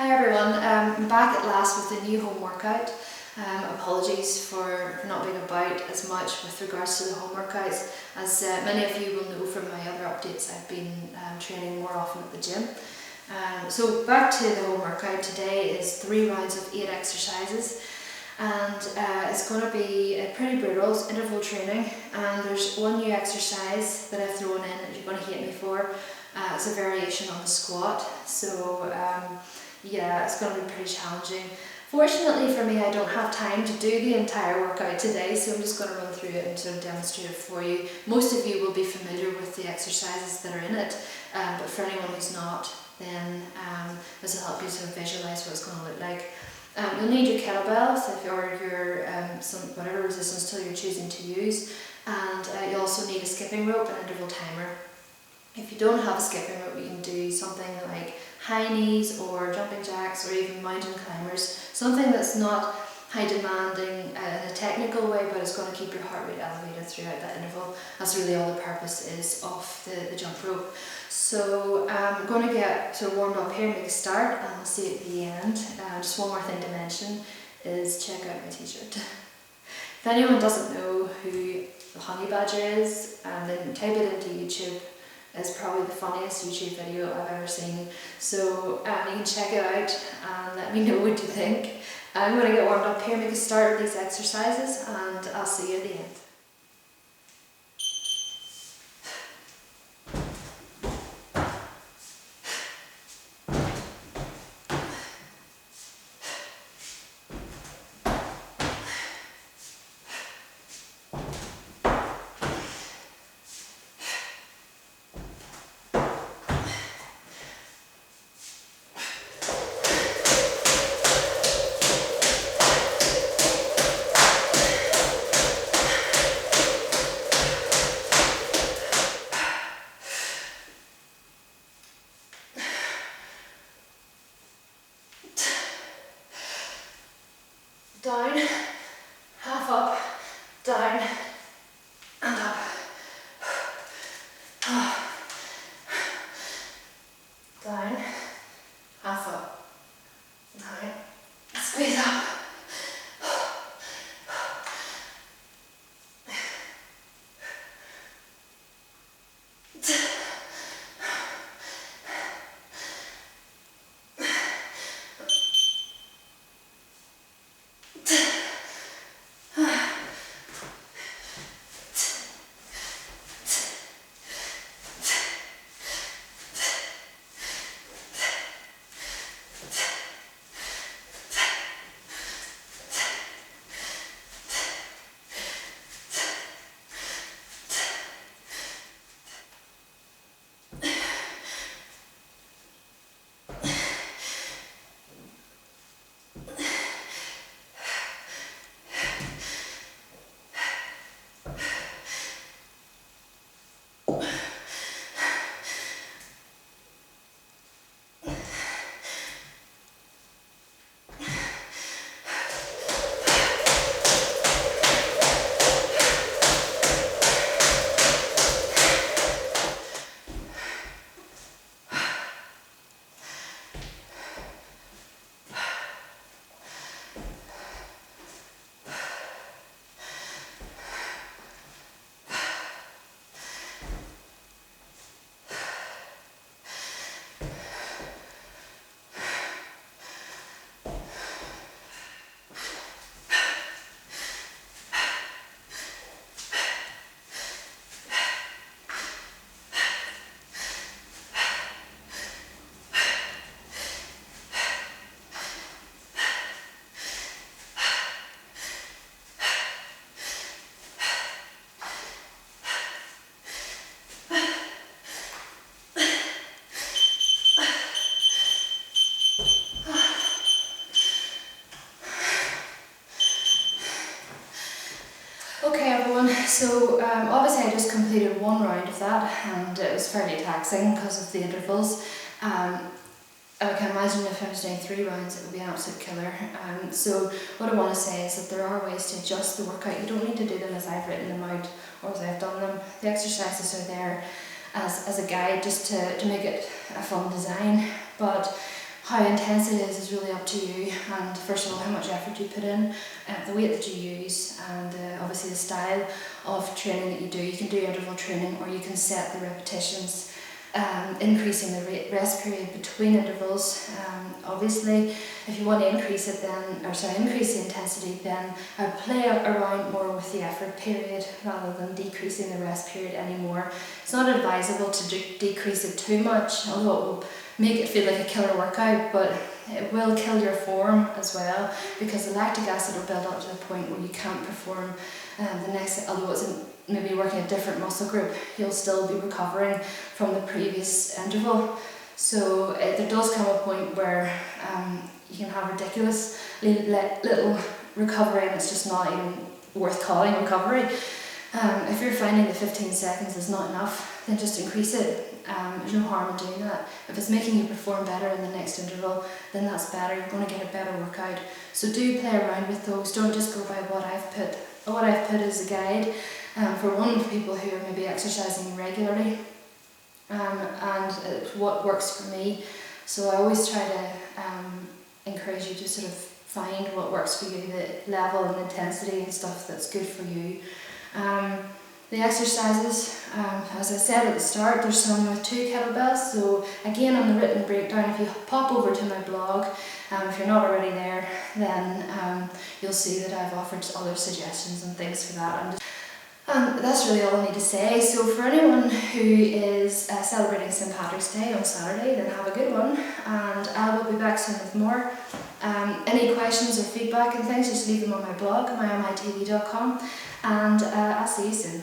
Hi everyone, I'm back at last with a new home workout. Apologies for not being about as much with regards to the home workouts. As many of you will know from my other updates, I've been training more often at the gym. So back to the home workout. Today is 3 rounds of 8 exercises, and it's going to be pretty brutal. It's interval training, and there's one new exercise that I've thrown in that you're going to hate me for. It's a variation on the squat, so yeah, it's going to be pretty challenging. Fortunately for me, I don't have time to do the entire workout today, so I'm just going to run through it and sort of demonstrate it for you. Most of you will be familiar with the exercises that are in it, but for anyone who's not, then this will help you to visualise what it's going to look like. You'll need your kettlebells or your whatever resistance tool you're choosing to use, and you also need a skipping rope and interval timer. If you don't have a skipping rope, you can do something like high knees or jumping jacks or even mountain climbers, something that's not high demanding in a technical way, but it's going to keep your heart rate elevated throughout that interval. That's really all the purpose is of the jump rope. So I'm going to get sort of warmed up here, make a start, and we'll see at the end. Just one more thing to mention is check out my t-shirt. If anyone doesn't know who the honey badger is, then type it into YouTube. It's probably the funniest YouTube video I've ever seen. So you can check it out and let me know what you think. I'm going to get warmed up here, make a start with these exercises, and I'll see you at the end. Down, half up, down, and up. Down, half up, down, squeeze up. Okay everyone, so obviously I just completed 1 round of that, and it was fairly taxing because of the intervals. I can imagine if I was doing 3 rounds it would be an absolute killer. So what I want to say is that there are ways to adjust the workout. You don't need to do them as I've written them out or as I've done them. The exercises are there as a guide just to make it a fun design. But How intense it is really up to you, and first of all how much effort you put in, the weight that you use, and obviously the style of training that you do. You can do interval training, or you can set the repetitions, increasing the rest period between intervals. Obviously if you want to increase it increase the intensity, then play around more with the effort period rather than decreasing the rest period anymore. It's not advisable to decrease it too much, although it will make it feel like a killer workout, but it will kill your form as well, because the lactic acid will build up to the point where you can't perform the next, although it's maybe working a different muscle group, you'll still be recovering from the previous interval. So there does come a point where you can have ridiculous little recovery, and it's just not even worth calling recovery. If you're finding that 15 seconds is not enough, then just increase it. There's no harm in doing that. If it's making you perform better in the next interval, then that's better. You're going to get a better workout. So do play around with those. Don't just go by what I've put. What I've put as a guide for people who are maybe exercising regularly, and what works for me. So I always try to encourage you to sort of find what works for you, the level and intensity and stuff that's good for you. The exercises, as I said at the start, there's some with 2 kettlebells. So again, on the written breakdown, if you pop over to my blog, if you're not already there, then you'll see that I've offered other suggestions and things for that. And that's really all I need to say. So for anyone who is celebrating St. Patrick's Day on Saturday, then have a good one, and I will be back soon with more. Any questions or feedback and things, just leave them on my blog, myomitv.com, and I'll see you soon.